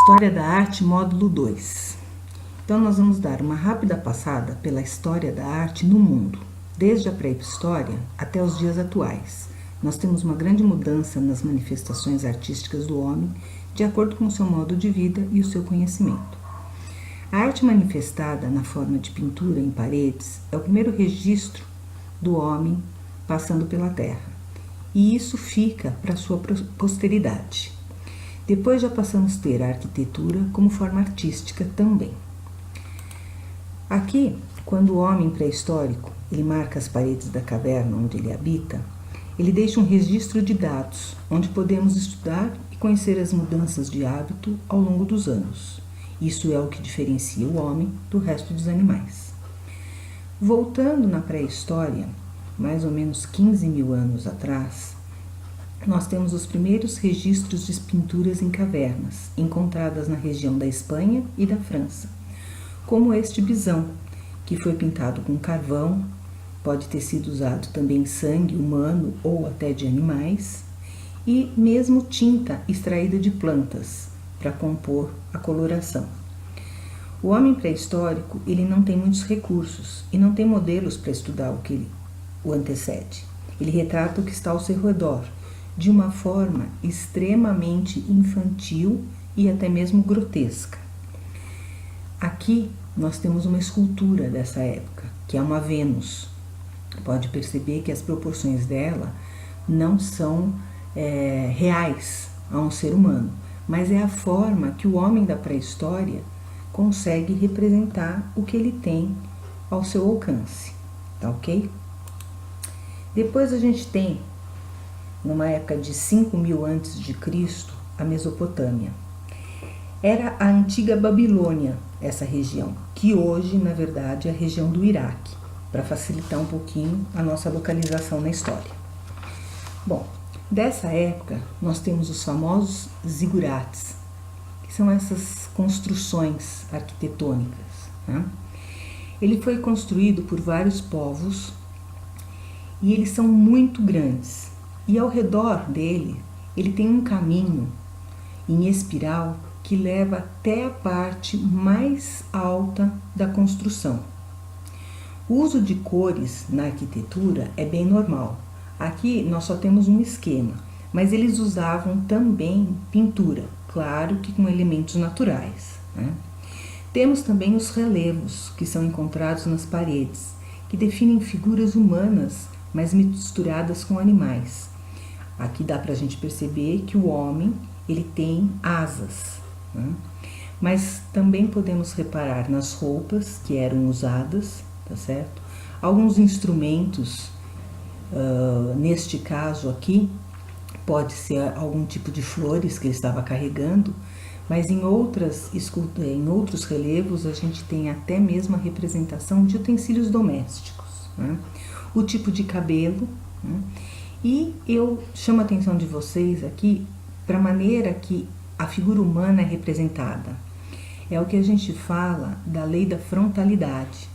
História da Arte, módulo 2. Então, nós vamos dar uma rápida passada pela história da arte no mundo, desde a pré-história até os dias atuais. Nós temos uma grande mudança nas manifestações artísticas do homem, de acordo com o seu modo de vida e o seu conhecimento. A arte manifestada na forma de pintura em paredes é o primeiro registro do homem passando pela terra, e isso fica para sua posteridade. Depois já passamos a ter a arquitetura como forma artística também. Aqui, quando o homem pré-histórico ele marca as paredes da caverna onde ele habita, ele deixa um registro de dados, onde podemos estudar e conhecer as mudanças de hábito ao longo dos anos. Isso é o que diferencia o homem do resto dos animais. Voltando na pré-história, mais ou menos 15 mil anos atrás, nós temos os primeiros registros de pinturas em cavernas, encontradas na região da Espanha e da França, como este bisão, que foi pintado com carvão, pode ter sido usado também sangue humano ou até de animais, e mesmo tinta extraída de plantas para compor a coloração. O homem pré-histórico ele não tem muitos recursos e não tem modelos para estudar o que o antecede. Ele retrata o que está ao seu redor, de uma forma extremamente infantil e até mesmo grotesca. Aqui nós temos uma escultura dessa época, que é uma Vênus. Pode perceber que as proporções dela não são reais a um ser humano, mas é a forma que o homem da pré-história consegue representar o que ele tem ao seu alcance, tá ok? Depois a gente tem, numa época de 5.000 a.C., a Mesopotâmia. Era a antiga Babilônia, essa região, que hoje, na verdade, é a região do Iraque, para facilitar um pouquinho a nossa localização na história. Bom, dessa época, nós temos os famosos zigurates, que são essas construções arquitetônicas, né? Ele foi construído por vários povos e eles são muito grandes. E ao redor dele, ele tem um caminho em espiral que leva até a parte mais alta da construção. O uso de cores na arquitetura é bem normal. Aqui nós só temos um esquema, mas eles usavam também pintura, claro que com elementos naturais, né? Temos também os relevos que são encontrados nas paredes, que definem figuras humanas, mas misturadas com animais. Aqui dá para a gente perceber que o homem ele tem asas, né? Mas também podemos reparar nas roupas que eram usadas, tá certo? Alguns instrumentos, neste caso aqui, pode ser algum tipo de flores que ele estava carregando, mas em outros relevos a gente tem até mesmo a representação de utensílios domésticos, né? O tipo de cabelo, né? E eu chamo a atenção de vocês aqui para a maneira que a figura humana é representada. É o que a gente fala da lei da frontalidade.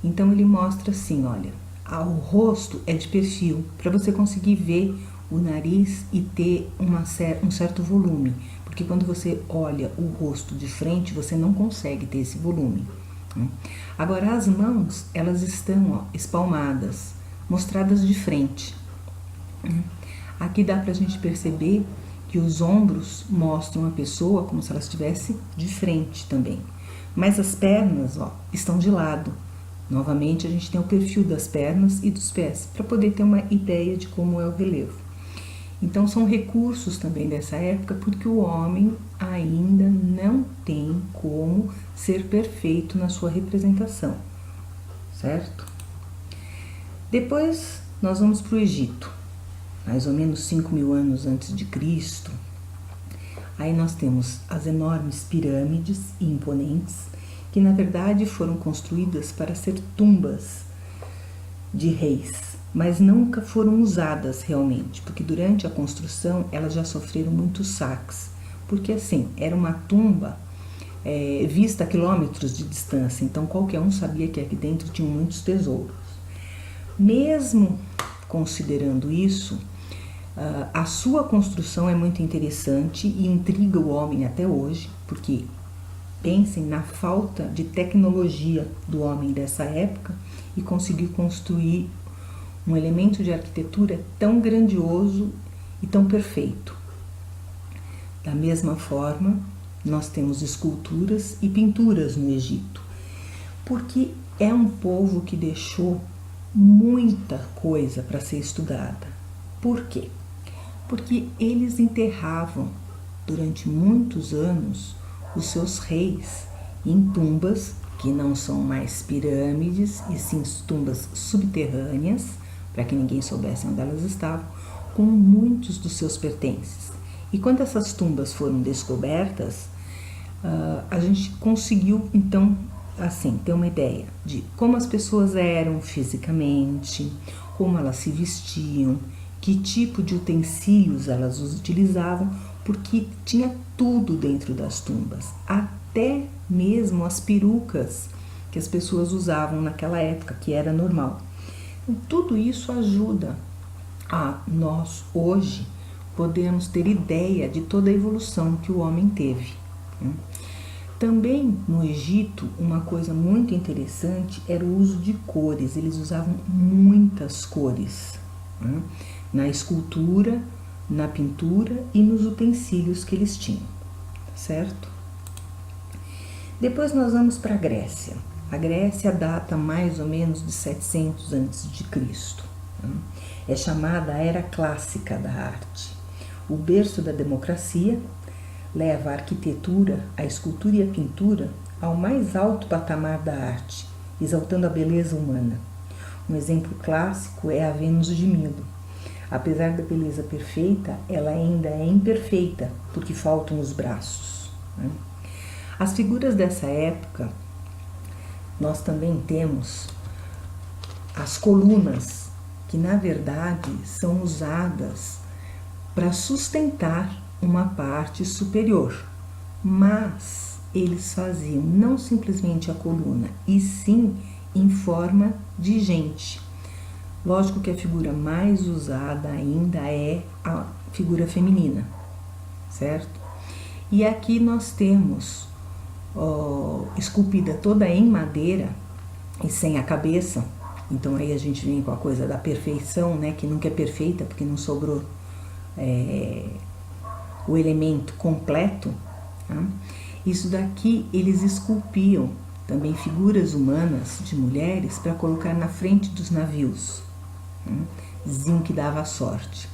Então ele mostra assim, olha, o rosto é de perfil, para você conseguir ver o nariz e ter um certo volume, porque quando você olha o rosto de frente, você não consegue ter esse volume, né? Agora as mãos, elas estão espalmadas, mostradas de frente. Aqui dá pra gente perceber que os ombros mostram a pessoa como se ela estivesse de frente também. Mas as pernas, estão de lado. Novamente a gente tem o perfil das pernas e dos pés, para poder ter uma ideia de como é o relevo. Então são recursos também dessa época, porque o homem ainda não tem como ser perfeito na sua representação, certo? Depois nós vamos para o Egito, mais ou menos 5.000 anos antes de Cristo. Aí nós temos as enormes pirâmides e imponentes, que na verdade foram construídas para ser tumbas de reis, mas nunca foram usadas realmente, porque durante a construção elas já sofreram muitos saques, porque assim, era uma tumba vista a quilômetros de distância, então qualquer um sabia que aqui dentro tinham muitos tesouros. Mesmo considerando isso, A sua construção é muito interessante e intriga o homem até hoje, porque pensem na falta de tecnologia do homem dessa época e conseguir construir um elemento de arquitetura tão grandioso e tão perfeito. Da mesma forma, nós temos esculturas e pinturas no Egito, porque é um povo que deixou muita coisa para ser estudada. Por quê? Porque eles enterravam durante muitos anos os seus reis em tumbas que não são mais pirâmides, e sim tumbas subterrâneas, para que ninguém soubesse onde elas estavam, com muitos dos seus pertences. E quando essas tumbas foram descobertas, a gente conseguiu então assim ter uma ideia de como as pessoas eram fisicamente, como elas se vestiam, que tipo de utensílios elas utilizavam, porque tinha tudo dentro das tumbas, até mesmo as perucas que as pessoas usavam naquela época, que era normal. Então, tudo isso ajuda a nós hoje podermos ter ideia de toda a evolução que o homem teve. Também no Egito, uma coisa muito interessante era o uso de cores. Eles usavam muitas cores na escultura, na pintura e nos utensílios que eles tinham, certo? Depois nós vamos para a Grécia. A Grécia data mais ou menos de 700 a.C. É chamada a Era Clássica da Arte. O berço da democracia leva a arquitetura, a escultura e a pintura ao mais alto patamar da arte, exaltando a beleza humana. Um exemplo clássico é a Vênus de Milo. Apesar da beleza perfeita, ela ainda é imperfeita, porque faltam os braços. As figuras dessa época, nós também temos as colunas, que na verdade são usadas para sustentar uma parte superior, mas eles faziam não simplesmente a coluna, e sim em forma de gente. Lógico que a figura mais usada ainda é a figura feminina, certo? E aqui nós temos esculpida toda em madeira e sem a cabeça. Então aí a gente vem com a coisa da perfeição, né? Que nunca é perfeita porque não sobrou o elemento completo. Tá? Isso daqui eles esculpiam também figuras humanas de mulheres para colocar na frente dos navios. Diziam que dava sorte.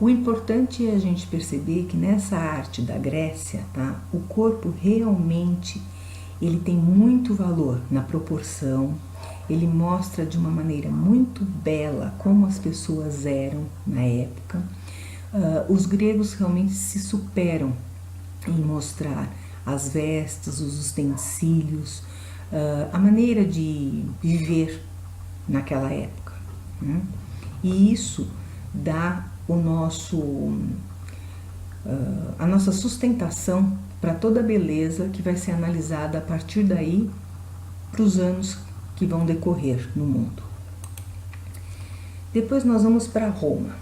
O importante é a gente perceber que nessa arte da Grécia, tá, o corpo realmente ele tem muito valor na proporção. Ele mostra de uma maneira muito bela como as pessoas eram na época. Os gregos realmente se superam em mostrar as vestes, os utensílios, a maneira de viver naquela época. E isso dá a nossa sustentação para toda a beleza que vai ser analisada a partir daí para os anos que vão decorrer no mundo. Depois nós vamos para Roma.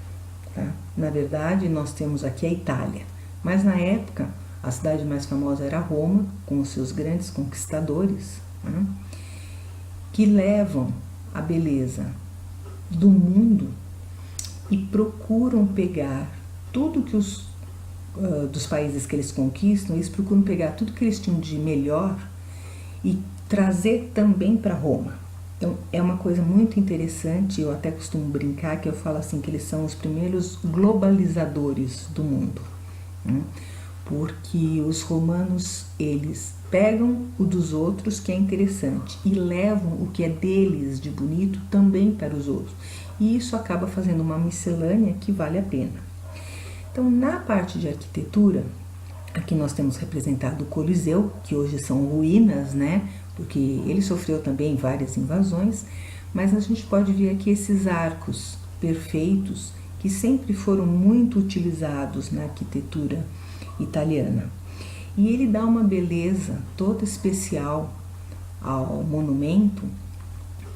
Tá? Na verdade, nós temos aqui a Itália, mas na época a cidade mais famosa era Roma, com os seus grandes conquistadores, né? Que levam a beleza do mundo e procuram pegar tudo que dos países que eles conquistam, eles procuram pegar tudo que eles tinham de melhor e trazer também para Roma. Então é uma coisa muito interessante. Eu até costumo brincar que eu falo assim que eles são os primeiros globalizadores do mundo, né? Porque os romanos, eles pegam o dos outros, que é interessante, e levam o que é deles de bonito também para os outros. E isso acaba fazendo uma miscelânea que vale a pena. Então, na parte de arquitetura, aqui nós temos representado o Coliseu, que hoje são ruínas, né? Porque ele sofreu também várias invasões, mas a gente pode ver aqui esses arcos perfeitos que sempre foram muito utilizados na arquitetura italiana. E ele dá uma beleza toda especial ao monumento,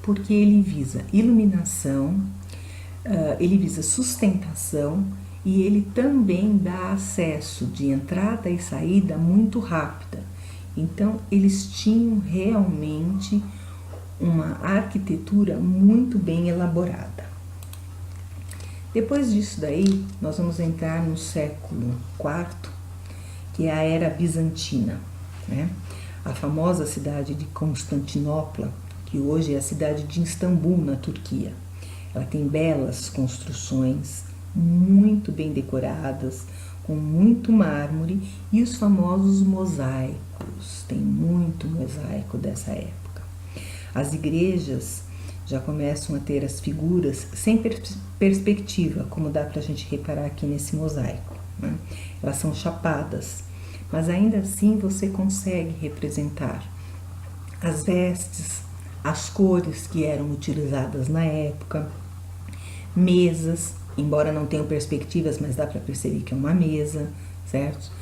porque ele visa iluminação, ele visa sustentação e ele também dá acesso de entrada e saída muito rápida. Então, eles tinham realmente uma arquitetura muito bem elaborada. Depois disso daí, nós vamos entrar no século IV, que é a Era Bizantina, né? A famosa cidade de Constantinopla, que hoje é a cidade de Istambul, na Turquia. Ela tem belas construções, muito bem decoradas, com muito mármore e os famosos mosaicos. Tem muito mosaico dessa época. As igrejas já começam a ter as figuras sem perspectiva, como dá para a gente reparar aqui nesse mosaico, né? Elas são chapadas, mas ainda assim você consegue representar as vestes, as cores que eram utilizadas na época, mesas, embora não tenham perspectivas, mas dá para perceber que é uma mesa, certo?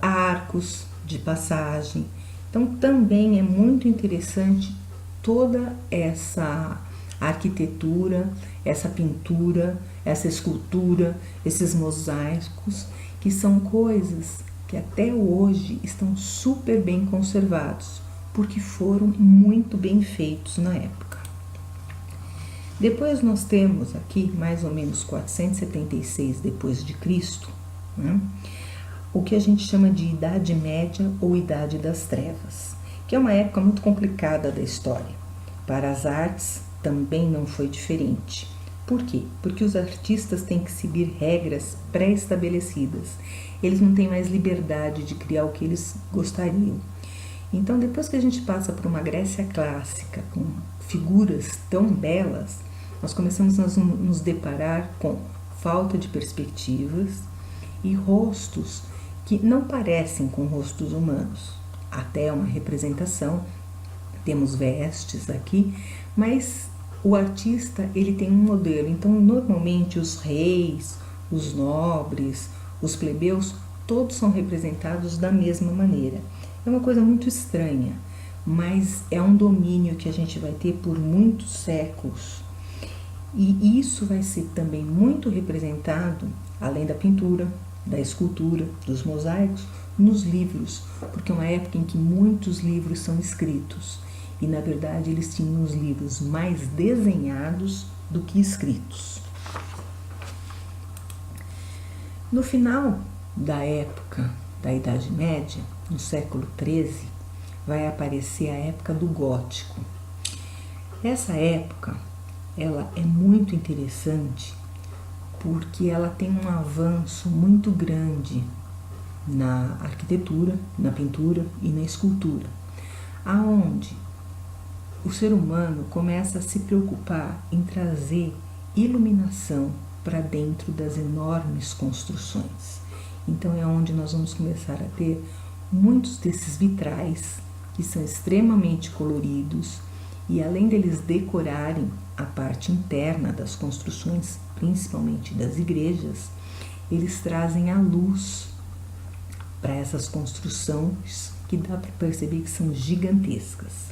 Arcos de passagem. Então também é muito interessante toda essa arquitetura, essa pintura, essa escultura, esses mosaicos, que são coisas que até hoje estão super bem conservados, porque foram muito bem feitos na época. Depois nós temos aqui, mais ou menos 476 depois de Cristo, né, o que a gente chama de Idade Média ou Idade das Trevas, que é uma época muito complicada da história. Para as artes também não foi diferente. Por quê? Porque os artistas têm que seguir regras pré-estabelecidas. Eles não têm mais liberdade de criar o que eles gostariam. Então, depois que a gente passa por uma Grécia clássica, com figuras tão belas, nós começamos a nos deparar com falta de perspectivas e rostos que não parecem com rostos humanos. Até uma representação, temos vestes aqui, mas o artista ele tem um modelo. Então, normalmente os reis, os nobres, os plebeus, todos são representados da mesma maneira. É uma coisa muito estranha, mas é um domínio que a gente vai ter por muitos séculos. E isso vai ser também muito representado, além da pintura, da escultura, dos mosaicos, nos livros, porque é uma época em que muitos livros são escritos. E, na verdade, eles tinham os livros mais desenhados do que escritos. No final da época da Idade Média, no século XIII, vai aparecer a época do Gótico. Essa época, ela é muito interessante porque ela tem um avanço muito grande na arquitetura, na pintura e na escultura, aonde o ser humano começa a se preocupar em trazer iluminação para dentro das enormes construções. Então é onde nós vamos começar a ter muitos desses vitrais que são extremamente coloridos e, além deles decorarem a parte interna das construções, principalmente das igrejas, eles trazem a luz para essas construções que dá para perceber que são gigantescas.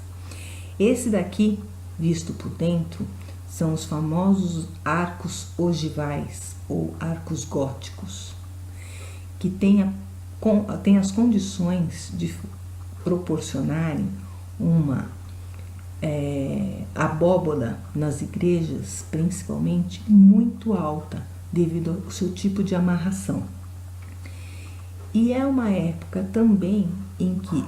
Esse daqui, visto por dentro, são os famosos arcos ogivais ou arcos góticos, que têm as condições de proporcionarem uma abóboda nas igrejas, principalmente, muito alta, devido ao seu tipo de amarração. E é uma época também em que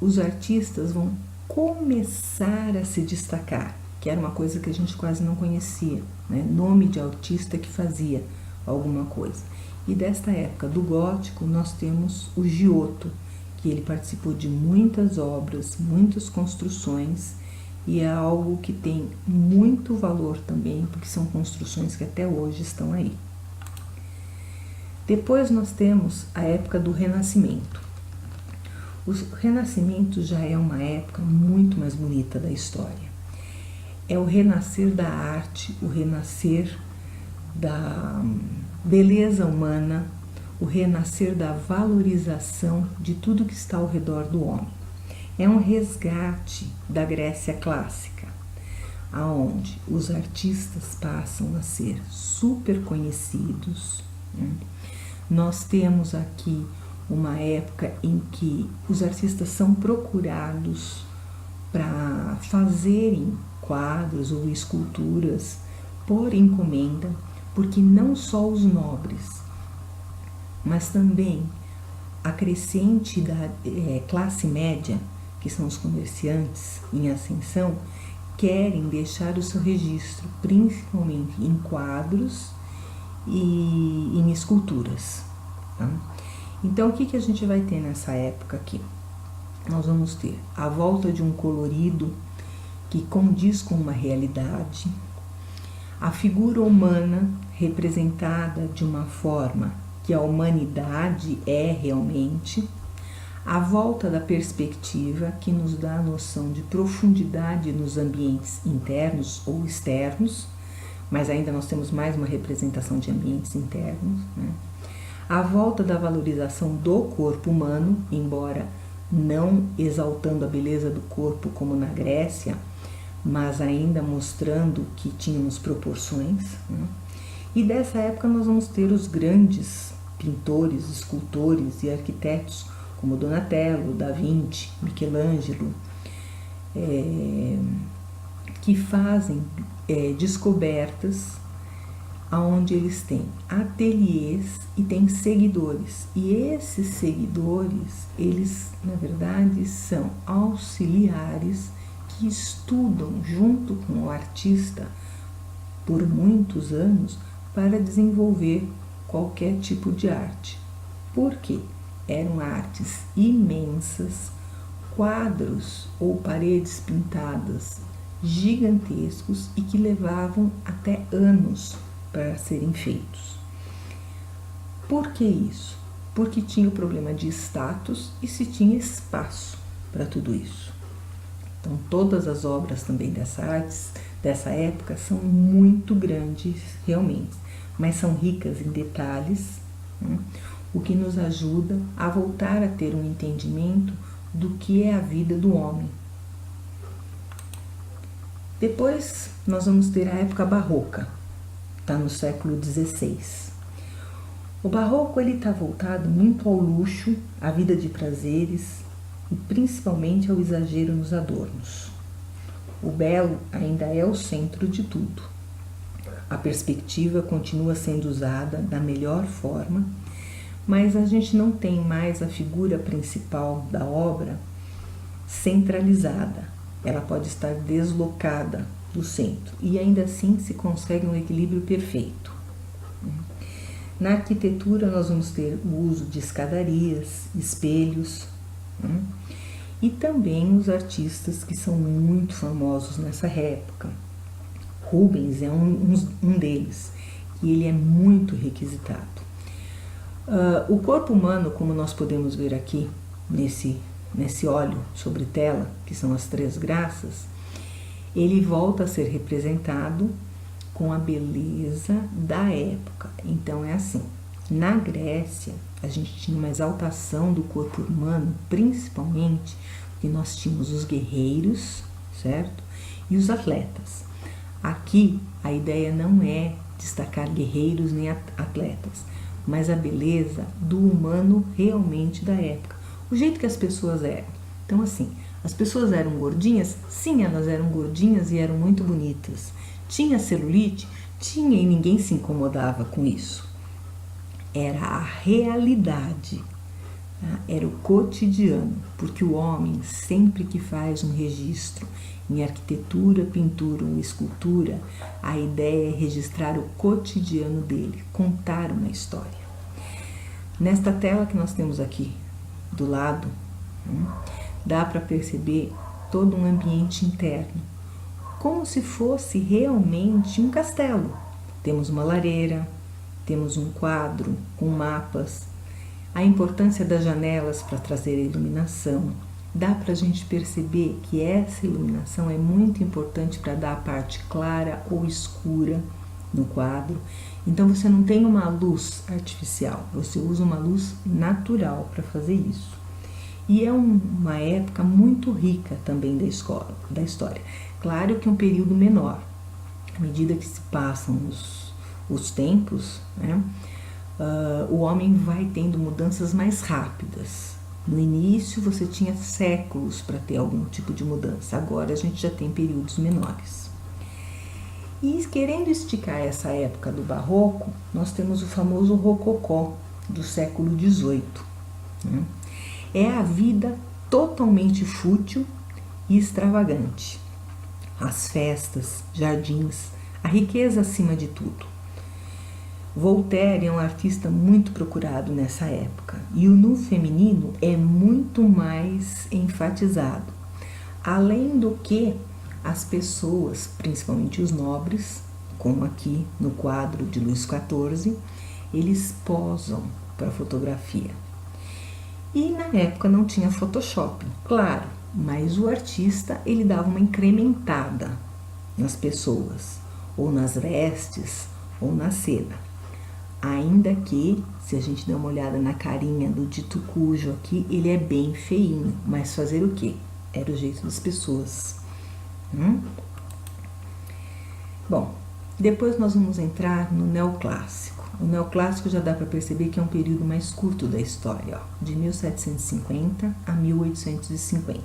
os artistas vão começar a se destacar, que era uma coisa que a gente quase não conhecia, né? Nome de artista que fazia alguma coisa. E desta época do gótico nós temos o Giotto, que ele participou de muitas obras, muitas construções, e é algo que tem muito valor também, porque são construções que até hoje estão aí. Depois nós temos a época do Renascimento. O Renascimento já é uma época muito mais bonita da história. É o renascer da arte, o renascer da beleza humana, o renascer da valorização de tudo que está ao redor do homem. É um resgate da Grécia clássica, aonde os artistas passam a ser super conhecidos, Nós temos aqui uma época em que os artistas são procurados para fazerem quadros ou esculturas por encomenda, porque não só os nobres, mas também a crescente da classe média, que são os comerciantes em ascensão, querem deixar o seu registro, principalmente em quadros e em esculturas. Tá? Então, o que a gente vai ter nessa época aqui? Nós vamos ter a volta de um colorido que condiz com uma realidade, a figura humana representada de uma forma que a humanidade é realmente, a volta da perspectiva que nos dá a noção de profundidade nos ambientes internos ou externos, mas ainda nós temos mais uma representação de ambientes internos, né? A volta da valorização do corpo humano, embora não exaltando a beleza do corpo como na Grécia, mas ainda mostrando que tínhamos proporções, né? E dessa época nós vamos ter os grandes pintores, escultores e arquitetos como Donatello, Da Vinci, Michelangelo, que fazem descobertas onde eles têm ateliês e têm seguidores. E esses seguidores, eles na verdade são auxiliares que estudam junto com o artista por muitos anos para desenvolver qualquer tipo de arte. Por quê? Eram artes imensas, quadros ou paredes pintadas gigantescos e que levavam até anos para serem feitos. Por que isso? Porque tinha o problema de status e se tinha espaço para tudo isso. Então, todas as obras também dessa época são muito grandes, realmente, mas são ricas em detalhes, né? O que nos ajuda a voltar a ter um entendimento do que é a vida do homem. Depois, nós vamos ter a época barroca, está no século XVI. O barroco está voltado muito ao luxo, à vida de prazeres e principalmente ao exagero nos adornos. O belo ainda é o centro de tudo. A perspectiva continua sendo usada da melhor forma, mas a gente não tem mais a figura principal da obra centralizada. Ela pode estar deslocada do centro e ainda assim se consegue um equilíbrio perfeito. Na arquitetura nós vamos ter o uso de escadarias, espelhos, e também os artistas que são muito famosos nessa época. Rubens é um deles, e ele é muito requisitado. O corpo humano, como nós podemos ver aqui nesse óleo sobre tela, que são as três graças, ele volta a ser representado com a beleza da época. Então é assim, na Grécia a gente tinha uma exaltação do corpo humano, principalmente porque nós tínhamos os guerreiros, certo? E os atletas. Aqui a ideia não é destacar guerreiros nem atletas, mas a beleza do humano realmente da época, o jeito que as pessoas eram. Então assim, as pessoas eram gordinhas? Sim, elas eram gordinhas e eram muito bonitas. Tinha celulite? Tinha, e ninguém se incomodava com isso. Era a realidade, tá? Era o cotidiano, porque o homem, sempre que faz um registro em arquitetura, pintura ou escultura, a ideia é registrar o cotidiano dele, contar uma história. Nesta tela que nós temos aqui do lado, dá para perceber todo um ambiente interno, como se fosse realmente um castelo. Temos uma lareira, temos um quadro com mapas, a importância das janelas para trazer a iluminação. Dá para a gente perceber que essa iluminação é muito importante para dar a parte clara ou escura no quadro. Então você não tem uma luz artificial, você usa uma luz natural para fazer isso. E é uma época muito rica também da história. Claro que um período menor. À medida que se passam os tempos, né, o homem vai tendo mudanças mais rápidas. No início você tinha séculos para ter algum tipo de mudança, agora a gente já tem períodos menores. E querendo esticar essa época do barroco, nós temos o famoso rococó do século XVIII. Né? É a vida totalmente fútil e extravagante. As festas, jardins, a riqueza acima de tudo. Voltaire é um artista muito procurado nessa época e o nu feminino é muito mais enfatizado. Além do que as pessoas, principalmente os nobres, como aqui no quadro de Luís XIV, eles posam para fotografia. E na época não tinha Photoshop, claro, mas o artista ele dava uma incrementada nas pessoas, ou nas vestes, ou na cena. Ainda que, se a gente der uma olhada na carinha do dito cujo aqui, ele é bem feinho, mas fazer o quê? Era o jeito das pessoas. Bom, depois nós vamos entrar no neoclássico. O neoclássico já dá para perceber que é um período mais curto da história, ó, de 1750 a 1850.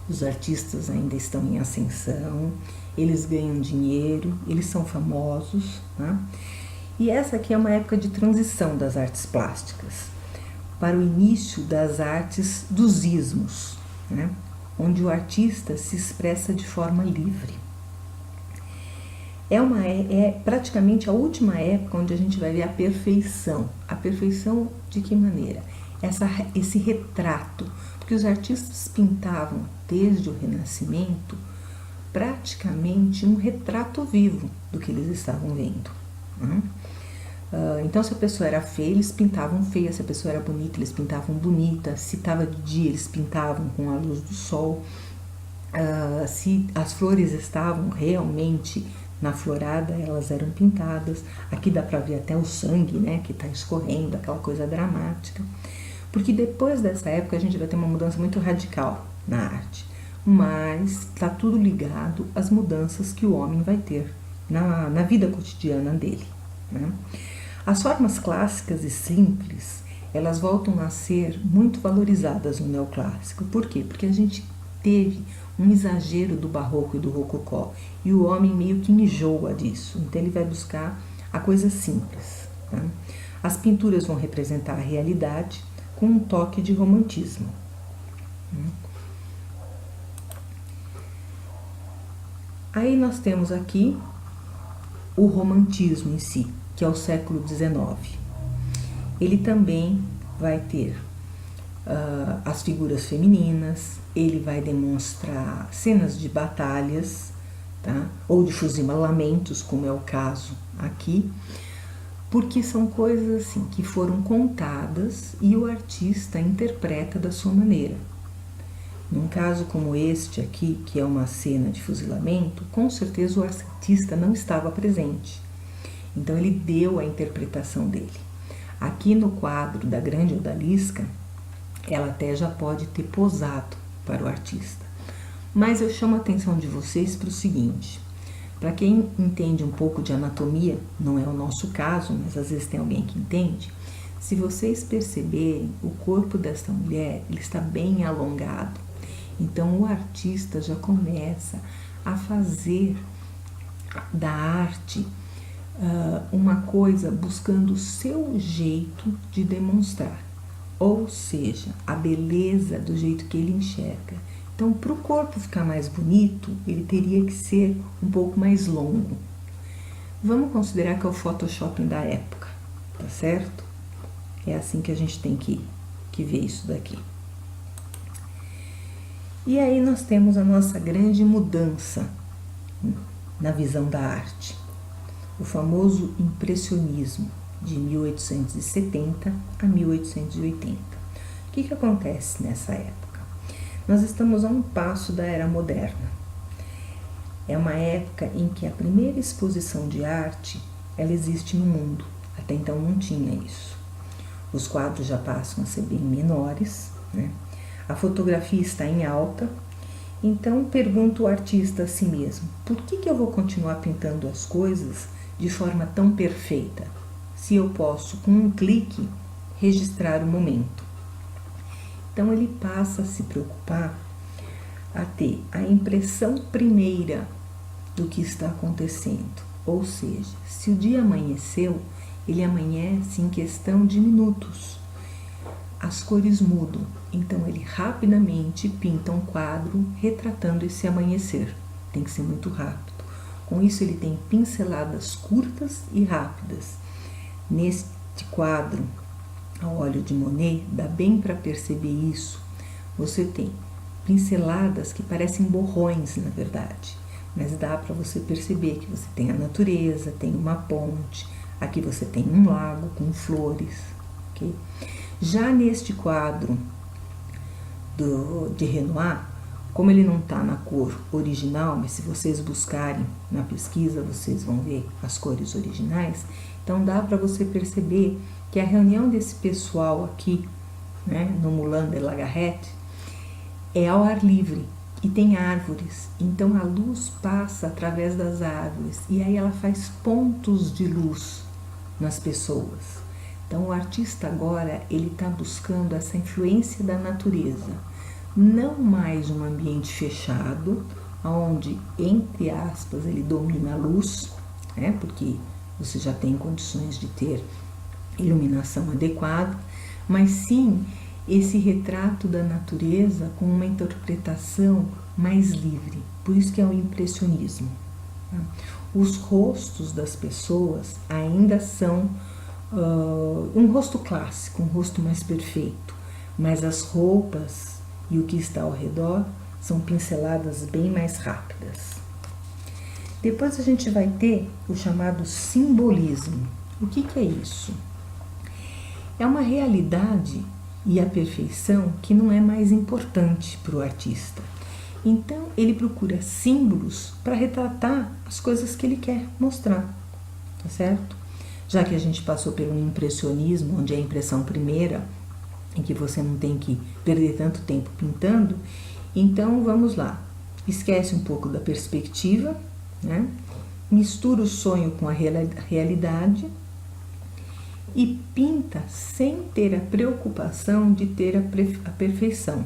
Os artistas ainda estão em ascensão, eles ganham dinheiro, eles são famosos, né? E essa aqui é uma época de transição das artes plásticas para o início das artes dos ismos, né? Onde o artista se expressa de forma livre. É praticamente a última época onde a gente vai ver a perfeição. A perfeição de que maneira? Esse retrato, porque os artistas pintavam desde o Renascimento praticamente um retrato vivo do que eles estavam vendo. Então, se a pessoa era feia, eles pintavam feia, se a pessoa era bonita, eles pintavam bonita, se estava de dia, eles pintavam com a luz do sol, se as flores estavam realmente na florada, elas eram pintadas. Aqui dá para ver até o sangue, né, que está escorrendo, aquela coisa dramática, porque depois dessa época a gente vai ter uma mudança muito radical na arte, mas está tudo ligado às mudanças que o homem vai ter na vida cotidiana dele, né? As formas clássicas e simples, elas voltam a ser muito valorizadas no neoclássico. Por quê? Porque a gente teve um exagero do barroco e do rococó, e o homem meio que enjoa disso, então ele vai buscar a coisa simples, tá? As pinturas vão representar a realidade com um toque de romantismo. Aí nós temos aqui o romantismo em si, que é o século XIX. Ele também vai ter as figuras femininas, ele vai demonstrar cenas de batalhas, tá? Ou de fuzilamentos, como é o caso aqui, porque são coisas assim que foram contadas e o artista interpreta da sua maneira. Num caso como este aqui, que é uma cena de fuzilamento, com certeza o artista não estava presente. Então ele deu a interpretação dele. Aqui no quadro da Grande Odalisca, ela até já pode ter posado para o artista. Mas eu chamo a atenção de vocês para o seguinte: para quem entende um pouco de anatomia, não é o nosso caso, mas às vezes tem alguém que entende, se vocês perceberem, o corpo desta mulher ele está bem alongado. Então o artista já começa a fazer da arte uma coisa buscando o seu jeito de demonstrar, ou seja, a beleza do jeito que ele enxerga. Então, para o corpo ficar mais bonito, ele teria que ser um pouco mais longo. Vamos considerar que é o Photoshop da época, tá certo? É assim que a gente tem que ver isso daqui. E aí nós temos a nossa grande mudança na visão da arte. O famoso impressionismo de 1870 a 1880. O que acontece nessa época? Nós estamos a um passo da era moderna. É uma época em que a primeira exposição de arte, ela existe no mundo. Até então não tinha isso. Os quadros já passam a ser bem menores, né? A fotografia está em alta. Então pergunta o artista a si mesmo: por que eu vou continuar pintando as coisas de forma tão perfeita? se eu posso, com um clique, registrar o momento. Então ele passa a se preocupar a ter a impressão primeira do que está acontecendo. Ou seja, se o dia amanheceu, ele amanhece em questão de minutos. As cores mudam, então ele rapidamente pinta um quadro retratando esse amanhecer. Tem que ser muito rápido. Com isso ele tem pinceladas curtas e rápidas. Neste quadro, ao óleo de Monet, dá bem para perceber isso. Você tem pinceladas que parecem borrões, na verdade, mas dá para você perceber que você tem a natureza, tem uma ponte, aqui você tem um lago com flores, ok? Já neste quadro de Renoir, como ele não está na cor original, mas se vocês buscarem na pesquisa, vocês vão ver as cores originais, então dá para você perceber que a reunião desse pessoal aqui, né, no Moulin de Lagaret, é ao ar livre e tem árvores, então a luz passa através das árvores e aí ela faz pontos de luz nas pessoas. Então o artista agora ele está buscando essa influência da natureza, não mais um ambiente fechado, onde, entre aspas, ele domina a luz, né, porque você já tem condições de ter iluminação adequada, mas sim esse retrato da natureza com uma interpretação mais livre. Por isso que é o impressionismo. Os rostos das pessoas ainda são um rosto clássico, um rosto mais perfeito, mas as roupas e o que está ao redor são pinceladas bem mais rápidas. Depois a gente vai ter o chamado simbolismo. O que é isso? É uma realidade e a perfeição que não é mais importante para o artista. Então ele procura símbolos para retratar as coisas que ele quer mostrar, tá certo? Já que a gente passou pelo impressionismo, onde é a impressão primeira, em que você não tem que perder tanto tempo pintando, então vamos lá. Esquece um pouco da perspectiva, né? Mistura o sonho com a realidade e pinta sem ter a preocupação de ter a perfeição.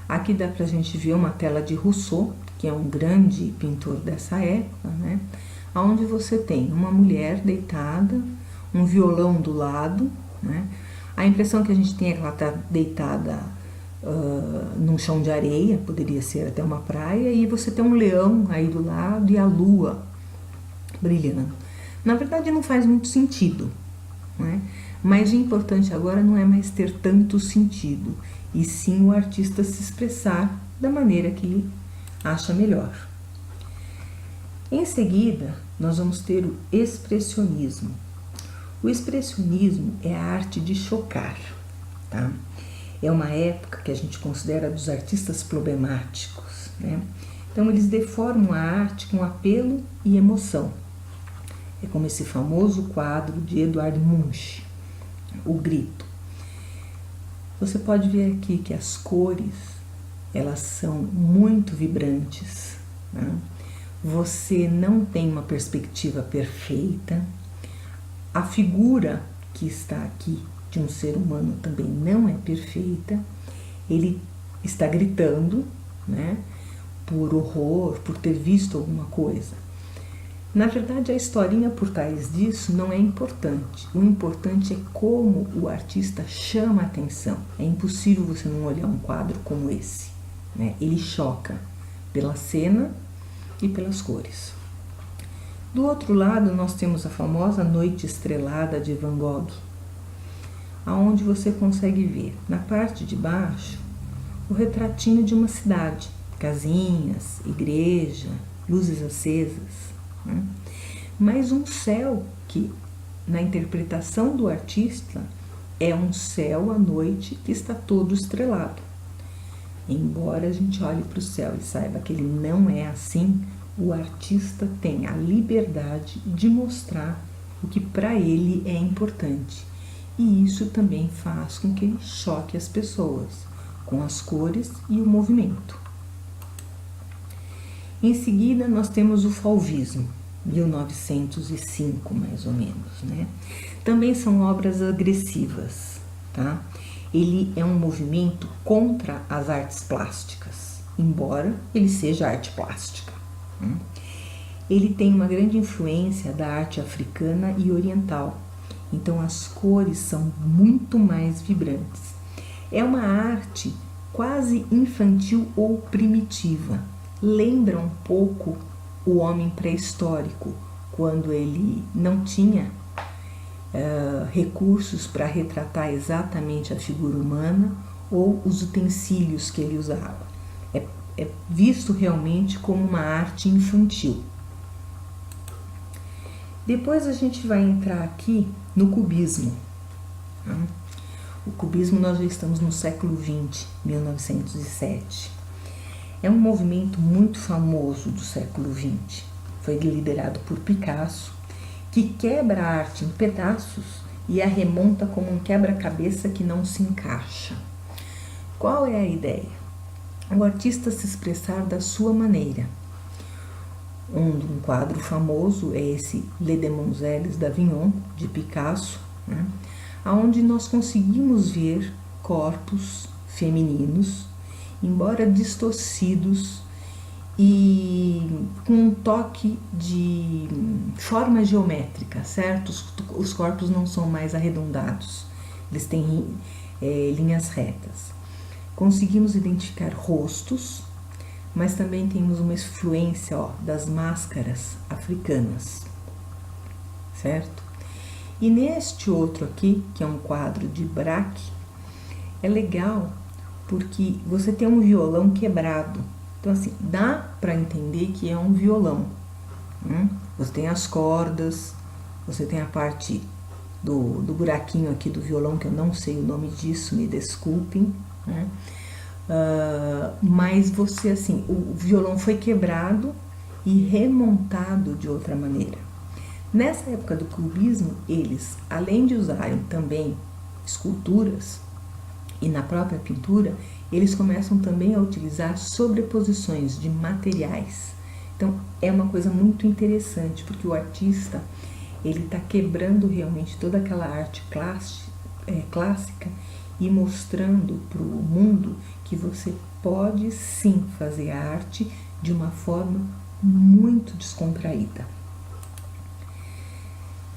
Aqui dá pra gente ver uma tela de Rousseau, que é um grande pintor dessa época, né? Onde você tem uma mulher deitada, um violão do lado, né? A impressão que a gente tem é que ela está deitada num chão de areia, poderia ser até uma praia, e você tem um leão aí do lado e a lua brilhando. Na verdade não faz muito sentido, né? Mas o importante agora não é mais ter tanto sentido, e sim o artista se expressar da maneira que acha melhor. Em seguida, nós vamos ter o expressionismo. O expressionismo é a arte de chocar, tá? É uma época que a gente considera dos artistas problemáticos, né? Então, eles deformam a arte com apelo e emoção. É como esse famoso quadro de Edvard Munch, O Grito. Você pode ver aqui que as cores, elas são muito vibrantes, né? Você não tem uma perspectiva perfeita. A figura que está aqui de um ser humano também não é perfeita. Ele está gritando, né, por horror, por ter visto alguma coisa. Na verdade, a historinha por trás disso não é importante. O importante é como o artista chama a atenção. É impossível você não olhar um quadro como esse, né? Ele choca pela cena e pelas cores. Do outro lado, nós temos a famosa Noite Estrelada de Van Gogh, aonde você consegue ver, na parte de baixo, o retratinho de uma cidade, casinhas, igreja, luzes acesas, né? Mas um céu que, na interpretação do artista, é um céu à noite que está todo estrelado. Embora a gente olhe para o céu e saiba que ele não é assim, o artista tem a liberdade de mostrar o que para ele é importante. E isso também faz com que ele choque as pessoas, com as cores e o movimento. Em seguida, nós temos o fauvismo. 1905 mais ou menos, né? Também são obras agressivas, tá? Ele é um movimento contra as artes plásticas, embora ele seja arte plástica. Ele tem uma grande influência da arte africana e oriental, então as cores são muito mais vibrantes. É uma arte quase infantil ou primitiva, lembra um pouco o homem pré-histórico, quando ele não tinha recursos para retratar exatamente a figura humana ou os utensílios que ele usava. É visto realmente como uma arte infantil. Depois a gente vai entrar aqui no cubismo. O cubismo nós já estamos no século XX, 1907. É um movimento muito famoso do século XX. Foi liderado por Picasso, que quebra a arte em pedaços e a remonta como um quebra-cabeça que não se encaixa. Qual é a ideia? O artista se expressar da sua maneira. Um quadro famoso é esse Les Demoiselles d'Avignon, de Picasso, né? Onde nós conseguimos ver corpos femininos, embora distorcidos e com um toque de forma geométrica, certo? Os corpos não são mais arredondados, eles têm linhas retas. Conseguimos identificar rostos, mas também temos uma influência das máscaras africanas, certo? E neste outro aqui, que é um quadro de Braque, é legal porque você tem um violão quebrado. Então, assim, dá para entender que é um violão. Você tem as cordas, você tem a parte do buraquinho aqui do violão, que eu não sei o nome disso, me desculpem, né? Mas você, assim, o violão foi quebrado e remontado de outra maneira. Nessa época do cubismo, eles, além de usarem também esculturas e na própria pintura, eles começam também a utilizar sobreposições de materiais. Então, é uma coisa muito interessante, porque o artista, ele está quebrando realmente toda aquela arte clássica e mostrando para o mundo que você pode sim fazer a arte de uma forma muito descontraída.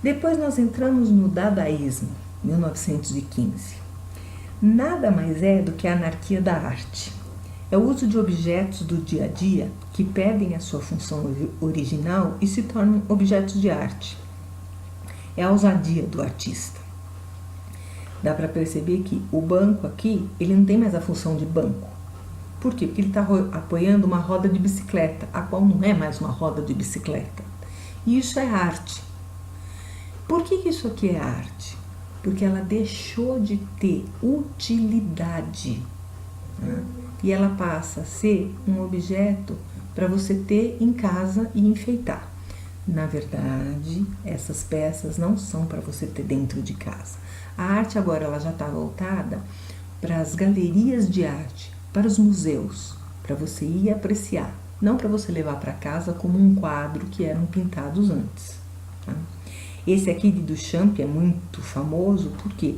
Depois nós entramos no dadaísmo, 1915. Nada mais é do que a anarquia da arte. É o uso de objetos do dia a dia que perdem a sua função original e se tornam objetos de arte. É a ousadia do artista. Dá para perceber que o banco aqui, ele não tem mais a função de banco. Por quê? Porque ele está apoiando uma roda de bicicleta, a qual não é mais uma roda de bicicleta. E isso é arte. Por que isso aqui é arte? Porque ela deixou de ter utilidade, né? E ela passa a ser um objeto para você ter em casa e enfeitar. Na verdade, essas peças não são para você ter dentro de casa. A arte agora ela já está voltada para as galerias de arte, para os museus, para você ir apreciar, não para você levar para casa como um quadro que eram pintados antes, tá? Esse aqui de Duchamp é muito famoso porque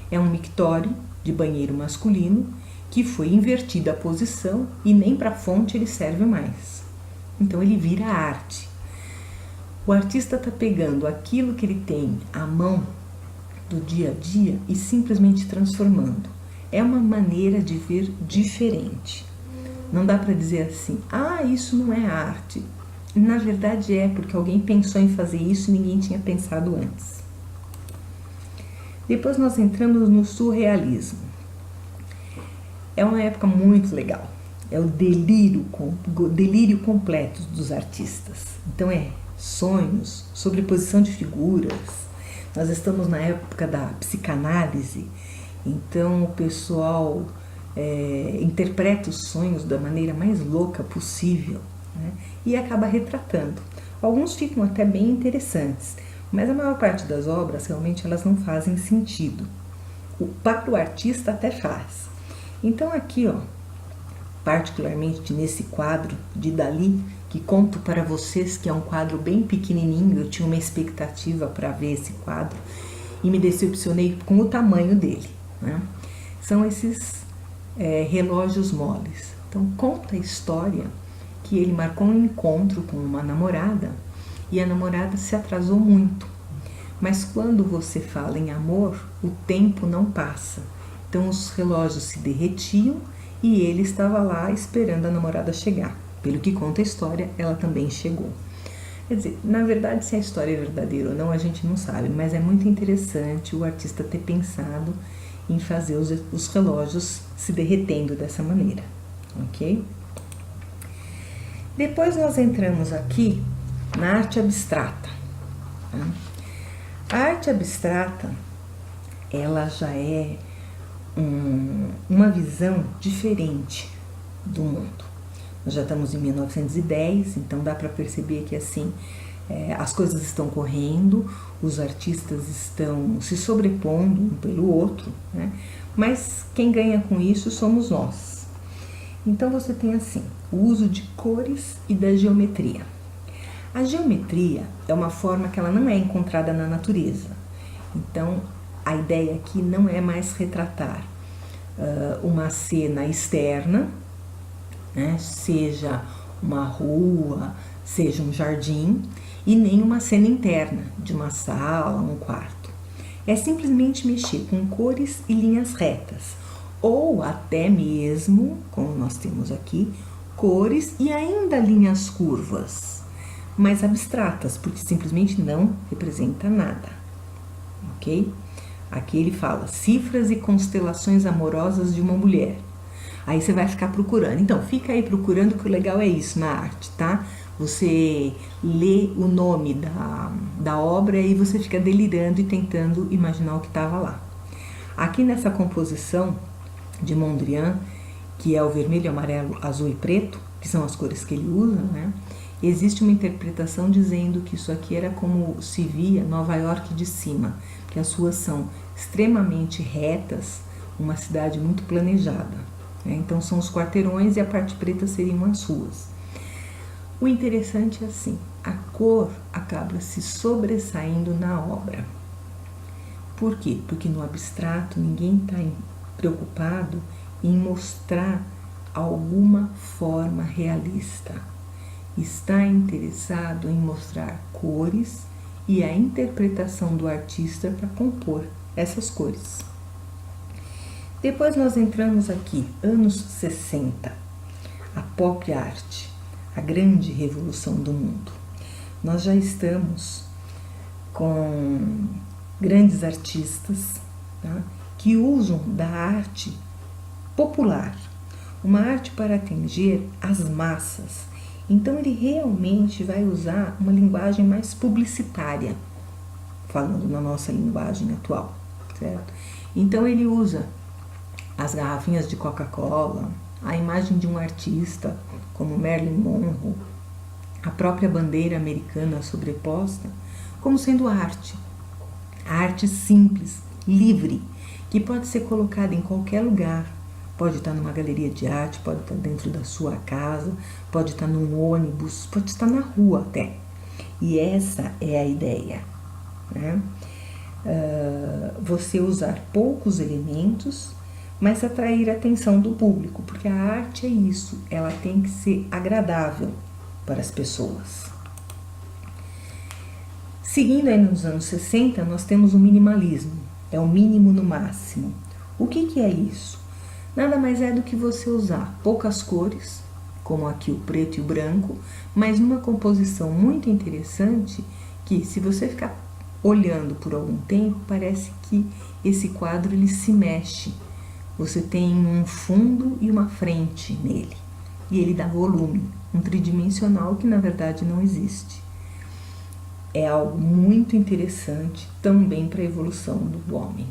é um mictório de banheiro masculino que foi invertida a posição e nem para fonte ele serve mais. Então ele vira arte. O artista está pegando aquilo que ele tem à mão do dia a dia e simplesmente transformando. É uma maneira de ver diferente. Não dá para dizer assim, isso não é arte. Na verdade é, porque alguém pensou em fazer isso e ninguém tinha pensado antes. Depois nós entramos no surrealismo. É uma época muito legal. É o delírio completo dos artistas. Então é sonhos, sobreposição de figuras. Nós estamos na época da psicanálise, então o pessoal interpreta os sonhos da maneira mais louca possível, né? E acaba retratando. Alguns ficam até bem interessantes, mas a maior parte das obras realmente elas não fazem sentido. Para o artista até faz. Então aqui, particularmente nesse quadro de Dalí, que conto para vocês que é um quadro bem pequenininho. Eu tinha uma expectativa para ver esse quadro e me decepcionei com o tamanho dele, né? São esses relógios moles. Então conta a história que ele marcou um encontro com uma namorada e a namorada se atrasou muito. Mas quando você fala em amor, o tempo não passa. Então os relógios se derretiam e ele estava lá esperando a namorada chegar. Pelo que conta a história, ela também chegou. Quer dizer, na verdade, se a história é verdadeira ou não, a gente não sabe, mas é muito interessante o artista ter pensado em fazer os relógios se derretendo dessa maneira, ok? Depois nós entramos aqui na arte abstrata. Tá? A arte abstrata, ela já é uma visão diferente do mundo. Nós já estamos em 1910, então dá para perceber que assim as coisas estão correndo, os artistas estão se sobrepondo um pelo outro, né? Mas quem ganha com isso somos nós. Então você tem assim o uso de cores e da geometria. A geometria é uma forma que ela não é encontrada na natureza. Então, a ideia aqui não é mais retratar uma cena externa, né, seja uma rua, seja um jardim, e nem uma cena interna, de uma sala, um quarto. É simplesmente mexer com cores e linhas retas, ou até mesmo, como nós temos aqui, cores e ainda linhas curvas, mas abstratas, porque simplesmente não representa nada, ok? Aqui ele fala cifras e constelações amorosas de uma mulher. Aí você vai ficar procurando. Então, fica aí procurando, que o legal é isso na arte, tá? Você lê o nome da obra e você fica delirando e tentando imaginar o que estava lá. Aqui nessa composição de Mondrian, que é o vermelho, amarelo, azul e preto, que são as cores que ele usa, né? Existe uma interpretação dizendo que isso aqui era como se via Nova York de cima, que as ruas são extremamente retas, uma cidade muito planejada, né? Então são os quarteirões e a parte preta seriam as ruas. O interessante é assim, a cor acaba se sobressaindo na obra. Por quê? Porque no abstrato ninguém está preocupado em mostrar alguma forma realista. Está interessado em mostrar cores e a interpretação do artista para compor essas cores. Depois nós entramos aqui, anos 60, a pop art, a grande revolução do mundo. Nós já estamos com grandes artistas, tá, que usam da arte popular, uma arte para atingir as massas. Então ele realmente vai usar uma linguagem mais publicitária, falando na nossa linguagem atual, certo? Então ele usa as garrafinhas de Coca-Cola, a imagem de um artista como Marilyn Monroe, a própria bandeira americana sobreposta, como sendo arte. A arte simples, livre, que pode ser colocada em qualquer lugar. Pode estar numa galeria de arte, pode estar dentro da sua casa, pode estar num ônibus, pode estar na rua até. E essa é a ideia, né? Você usar poucos elementos, mas atrair a atenção do público, porque a arte é isso, ela tem que ser agradável para as pessoas. Seguindo aí nos anos 60, nós temos o minimalismo, é o mínimo no máximo. O que é isso? Nada mais é do que você usar poucas cores, como aqui o preto e o branco, mas numa composição muito interessante, que se você ficar olhando por algum tempo, parece que esse quadro ele se mexe. Você tem um fundo e uma frente nele, e ele dá volume, um tridimensional que na verdade não existe. É algo muito interessante também para a evolução do homem.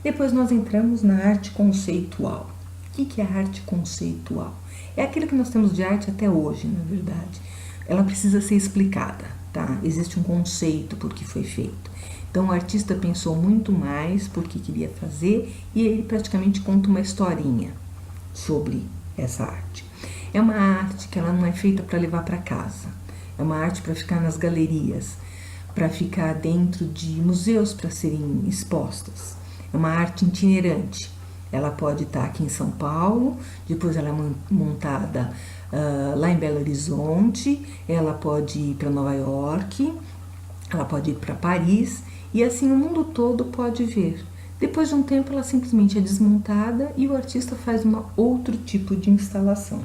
Depois nós entramos na arte conceitual. O que é a arte conceitual? É aquilo que nós temos de arte até hoje, na verdade. Ela precisa ser explicada, tá? Existe um conceito por que foi feito. Então o artista pensou muito mais por que queria fazer e ele praticamente conta uma historinha sobre essa arte. É uma arte que ela não é feita para levar para casa. É uma arte para ficar nas galerias, para ficar dentro de museus para serem expostas. É uma arte itinerante. Ela pode estar aqui em São Paulo, depois ela é montada lá em Belo Horizonte, ela pode ir para Nova York, ela pode ir para Paris, e assim o mundo todo pode ver. Depois de um tempo ela simplesmente é desmontada e o artista faz outro tipo de instalação.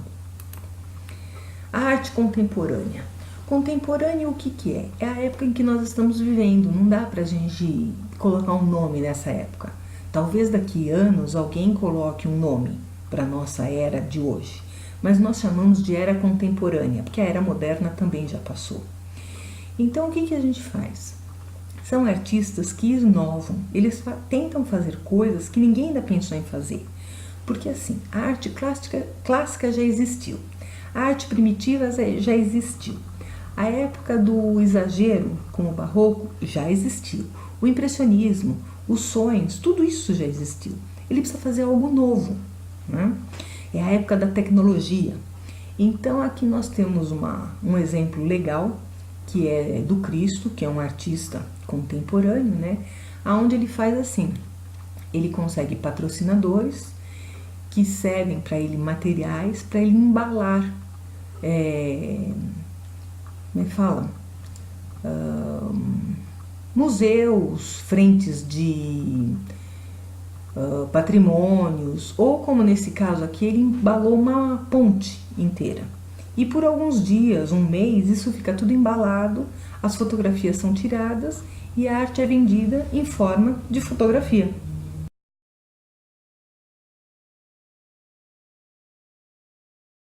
A arte contemporânea. Contemporânea o que é? É a época em que nós estamos vivendo, não dá pra gente colocar um nome nessa época. Talvez daqui a anos alguém coloque um nome para a nossa era de hoje, mas nós chamamos de era contemporânea, porque a era moderna também já passou. Então o que a gente faz? São artistas que inovam, eles tentam fazer coisas que ninguém ainda pensou em fazer. Porque assim, a arte clássica já existiu, a arte primitiva já existiu, a época do exagero, como o barroco, já existiu, o impressionismo, os sonhos, tudo isso já existiu. Ele precisa fazer algo novo, né? É a época da tecnologia. Então aqui nós temos um exemplo legal, que é do Cristo, que é um artista contemporâneo, né? Onde ele faz assim, ele consegue patrocinadores que servem para ele materiais, para ele embalar, como é que fala? Museus, frentes de patrimônios, ou como nesse caso aqui, ele embalou uma ponte inteira. E por alguns dias, um mês, isso fica tudo embalado, as fotografias são tiradas e a arte é vendida em forma de fotografia.